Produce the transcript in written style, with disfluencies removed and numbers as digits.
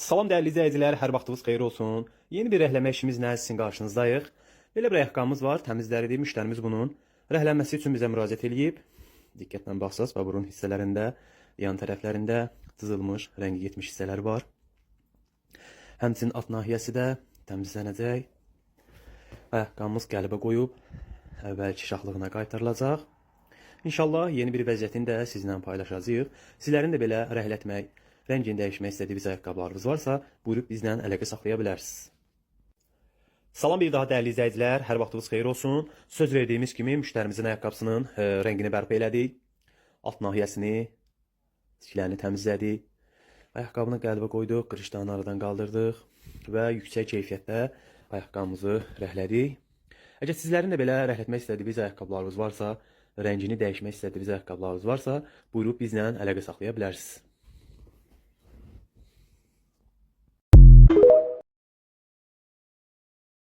Salam dəyərli izləyicilər, hər vaxtınız xeyir olsun. Yeni bir rəhləmə işimizlə sizin qarşınızdayıq. Belə bir ayaqqabımız var, təmizləridir. Müştərimiz bunun rəhlənməsi üçün bizə müraciət edib. Diqqətlə baxsaz və burun hissələrində, yan tərəflərində cızılmış, rəngi getmiş hissələr var. Həmçinin alt nahiyəsi də təmizlənəcək. Ayaqqabımız qəlbə qoyub əvvəlki şahlığına qaytarılacaq. İnşallah yeni bir vəziyyətini də sizinlə paylaşacağıq. Sizlərin də belə rəhlətmək, rəngini dəyişmək istədiyiniz ayaqqabılarınız varsa, buyurub bizlə əlaqə saxlaya bilərsiniz. Salam bir daha dəyərli izləyicilər, hər vaxtınız xeyir olsun. Söz verdiyimiz kimi müştərimizin ayaqqabısının rəngini bərpa elədik. Alt nahiyəsini, tiklərini təmizlədik. Ayaqqabını qəlbə qoyduq, qırışlarını aradan qaldırdıq və yüksək keyfiyyətdə ayaqqabımızı rəhlədik. Əgər sizlərin də belə rəhlətmək istədiyiniz ayaqqabılarınız varsa, rəngini dəyişmək istədiyiniz ayaqqabılarınız varsa, buyurub bizlə əlaqə saxlaya bilərsiniz.